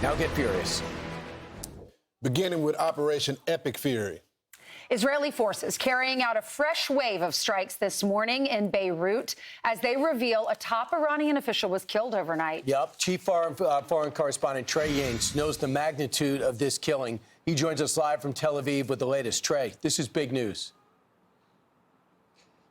Now get furious. Beginning with Operation Epic Fury. Israeli forces carrying out a fresh wave of strikes this morning in Beirut as they reveal a top Iranian official was killed overnight. Yep. Chief foreign correspondent Trey Yingst knows the magnitude of this killing. He joins us live from Tel Aviv with the latest. Trey, this is big news.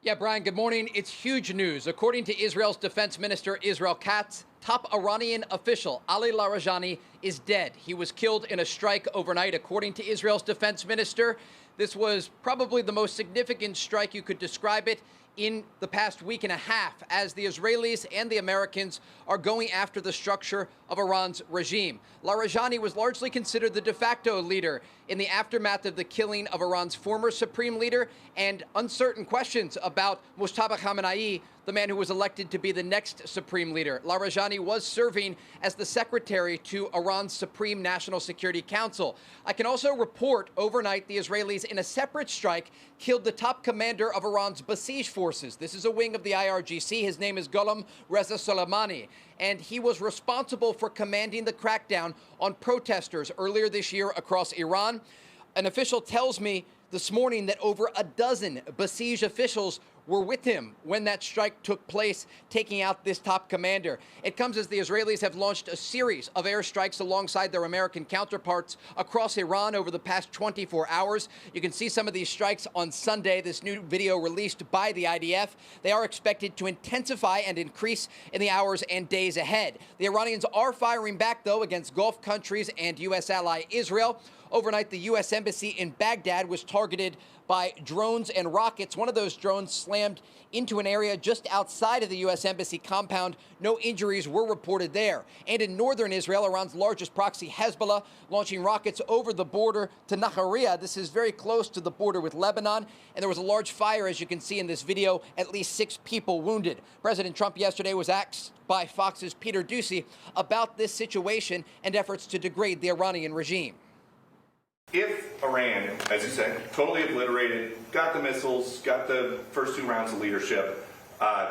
Yeah, Brian, good morning. It's huge news. According to Israel's defense minister, Israel Katz, top Iranian official Ali Larijani is dead. He was killed in a strike overnight, according to Israel's defense minister. This was probably the most significant strike, you could describe it, in the past week and a half, as the Israelis and the Americans are going after the structure of Iran's regime. Larijani was largely considered the de facto leader in the aftermath of the killing of Iran's former supreme leader, and uncertain questions about Mujtaba Khamenei, the man who was elected to be the next supreme leader. Larijani was serving as the secretary to Iran's Supreme National Security Council. I can also report overnight the Israelis, in a separate strike, killed the top commander of Iran's Basij forces. This is a wing of the IRGC. His name is Ghulam Reza Soleimani, and he was responsible for commanding the crackdown on protesters earlier this year across Iran. An official tells me this morning that over a dozen Basij officials were with him when that strike took place, taking out this top commander. It comes as the Israelis have launched a series of airstrikes alongside their American counterparts across Iran over the past 24 hours. You can see some of these strikes on Sunday, this new video released by the IDF. They are expected to intensify and increase in the hours and days ahead. The Iranians are firing back, though, against Gulf countries and U.S. ally Israel. Overnight, the U.S. Embassy in Baghdad was targeted by drones and rockets. One of those drones slammed into an area just outside of the U.S. Embassy compound. No injuries were reported there. And in northern Israel, Iran's largest proxy, Hezbollah, launching rockets over the border to Nahariya. This is very close to the border with Lebanon. And there was a large fire, as you can see in this video, at least 6 people wounded. President Trump yesterday was asked by Fox's Peter Doocy about this situation and efforts to degrade the Iranian regime. If Iran, as you said, totally obliterated, got the missiles, got the first 2 rounds of leadership,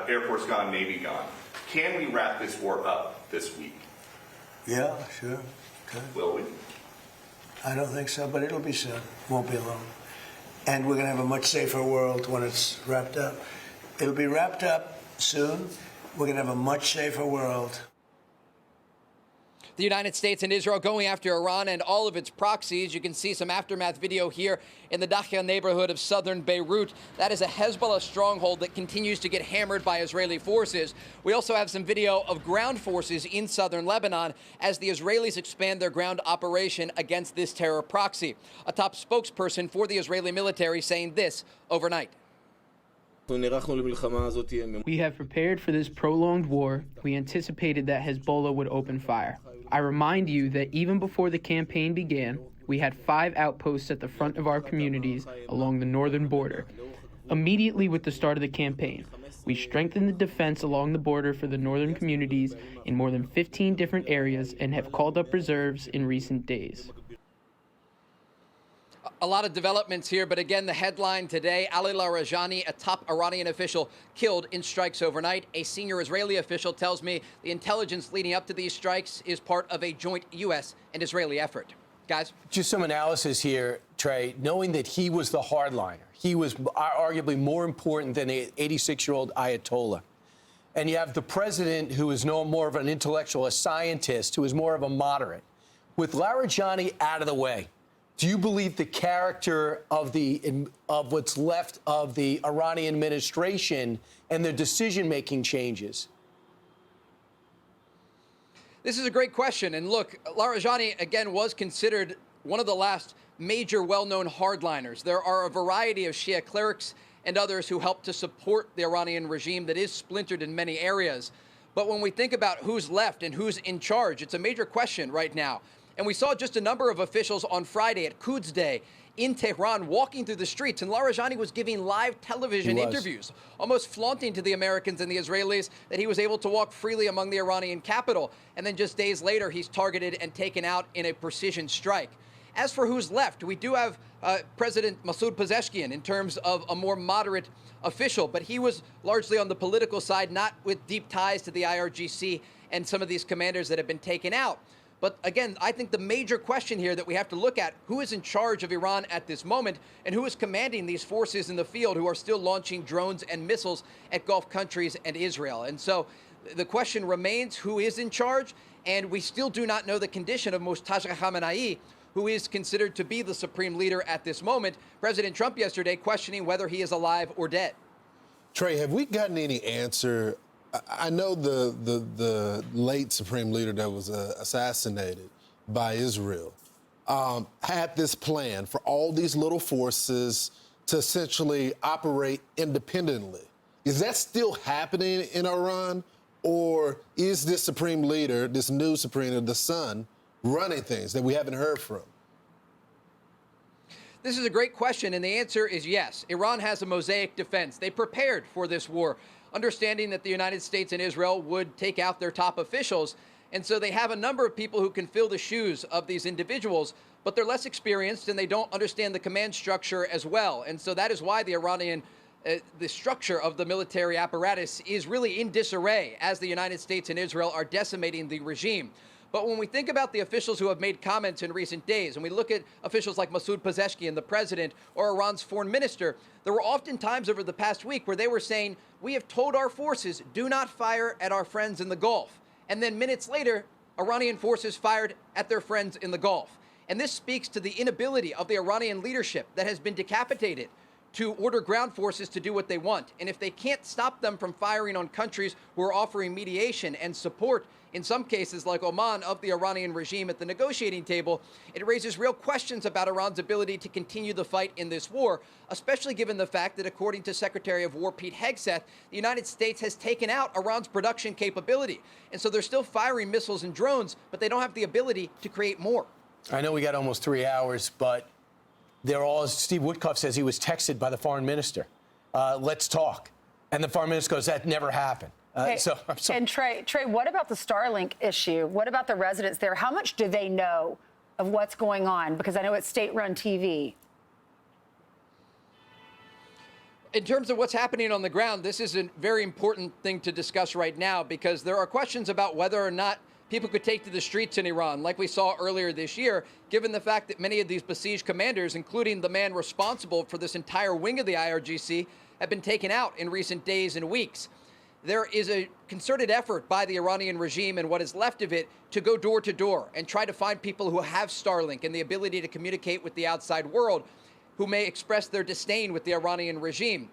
Air Force gone, Navy gone, can we wrap this war up this week? Yeah, sure. Okay. Will we? I don't think so, but it'll be soon. Won't be long. And we're going to have a much safer world when it's wrapped up. It'll be wrapped up soon. We're going to have a much safer world. The United States and Israel going after Iran and all of its proxies. You can see some aftermath video here in the Dahya neighborhood of southern Beirut. That is a Hezbollah stronghold that continues to get hammered by Israeli forces. We also have some video of ground forces in southern Lebanon as the Israelis expand their ground operation against this terror proxy. A top spokesperson for the Israeli military saying this overnight. We have prepared for this prolonged war. We anticipated that Hezbollah would open fire. I remind you that even before the campaign began, we had 5 outposts at the front of our communities along the northern border. Immediately with the start of the campaign, we strengthened the defense along the border for the northern communities in more than 15 different areas and have called up reserves in recent days. A lot of developments here, but again, the headline today, Ali Larijani, a top Iranian official, killed in strikes overnight. A senior Israeli official tells me the intelligence leading up to these strikes is part of a joint U.S. and Israeli effort. Guys? Just some analysis here, Trey, knowing that he was the hardliner. He was arguably more important than an 86-year-old Ayatollah. And you have the president, who is no more of an intellectual, a scientist, who is more of a moderate. With Larijani out of the way, do you believe the character of what's left of the Iranian administration and their decision-making changes? This is a great question. And look, Larijani, again, was considered one of the last major well-known hardliners. There are a variety of Shia clerics and others who help to support the Iranian regime that is splintered in many areas. But when we think about who's left and who's in charge, it's a major question right now. And we saw just a number of officials on Friday at Quds Day in Tehran walking through the streets, and Larijani was giving live television interviews, almost flaunting to the Americans and the Israelis that he was able to walk freely among the Iranian capital. And then just days later, he's targeted and taken out in a precision strike. As for who's left, we do have President Masoud Pezeshkian in terms of a more moderate official, but he was largely on the political side, not with deep ties to the IRGC and some of these commanders that have been taken out. But again, I think the major question here that we have to look at, who is in charge of Iran at this moment and who is commanding these forces in the field who are still launching drones and missiles at Gulf countries and Israel. And so the question remains, who is in charge? And we still do not know the condition of Mostasher Khamenei, who is considered to be the supreme leader at this moment. President Trump yesterday questioning whether he is alive or dead. Trey, have we gotten any answer? I know the late supreme leader that was assassinated by Israel had this plan for all these little forces to essentially operate independently. Is that still happening in Iran? Or is this supreme leader, this new supreme leader, the son, running things that we haven't heard from? This is a great question, and the answer is yes. Iran has a mosaic defense. They prepared for this war, understanding that the United States and Israel would take out their top officials. And so they have a number of people who can fill the shoes of these individuals, but they're less experienced and they don't understand the command structure as well. And so that is why the Iranian the structure of the military apparatus is really in disarray as the United States and Israel are decimating the regime. But when we think about the officials who have made comments in recent days, and we look at officials like Masoud Pezeshkian, the president, or Iran's foreign minister, there were often times over the past week where they were saying, we have told our forces, do not fire at our friends in the Gulf. And then minutes later, Iranian forces fired at their friends in the Gulf. And this speaks to the inability of the Iranian leadership that has been decapitated to order ground forces to do what they want. And if they can't stop them from firing on countries who are offering mediation and support, in some cases like Oman, of the Iranian regime at the negotiating table, it raises real questions about Iran's ability to continue the fight in this war, especially given the fact that, according to Secretary of War Pete Hegseth, the United States has taken out Iran's production capability. And so they're still firing missiles and drones, but they don't have the ability to create more. I know we got almost 3 hours, but Steve Woodcock says he was texted by the foreign minister. Let's talk. And the foreign minister goes, that never happened. Hey, and Trey, what about the Starlink issue? What about the residents there? How much do they know of what's going on? Because I know it's state-run TV. In terms of what's happening on the ground, this is a very important thing to discuss right now, because there are questions about whether or not people could take to the streets in Iran, like we saw earlier this year, given the fact that many of these Basij commanders, including the man responsible for this entire wing of the IRGC, have been taken out in recent days and weeks. There is a concerted effort by the Iranian regime and what is left of it to go door to door and try to find people who have Starlink and the ability to communicate with the outside world, who may express their disdain with the Iranian regime.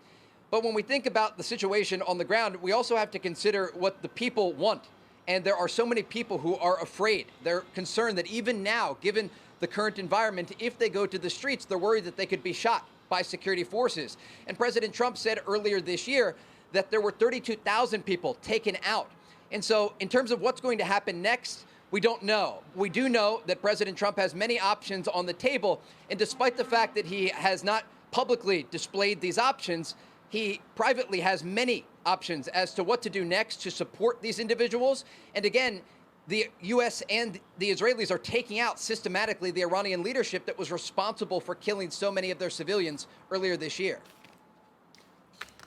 But when we think about the situation on the ground, we also have to consider what the people want. And there are so many people who are afraid. They're concerned that even now, given the current environment, if they go to the streets, they're worried that they could be shot by security forces. And President Trump said earlier this year that there were 32,000 people taken out. And so in terms of what's going to happen next, we don't know. We do know that President Trump has many options on the table. And despite the fact that he has not publicly displayed these options, he privately has many options as to what to do next to support these individuals. And again, the U.S. and the Israelis are taking out systematically the Iranian leadership that was responsible for killing so many of their civilians earlier this year.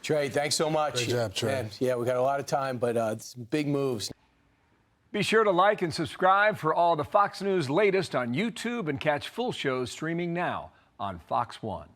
Trey, thanks so much. Great job, Trey. Man, yeah, we got a lot of time, but some big moves. Be sure to like and subscribe for all the Fox News latest on YouTube, and catch full shows streaming now on Fox One.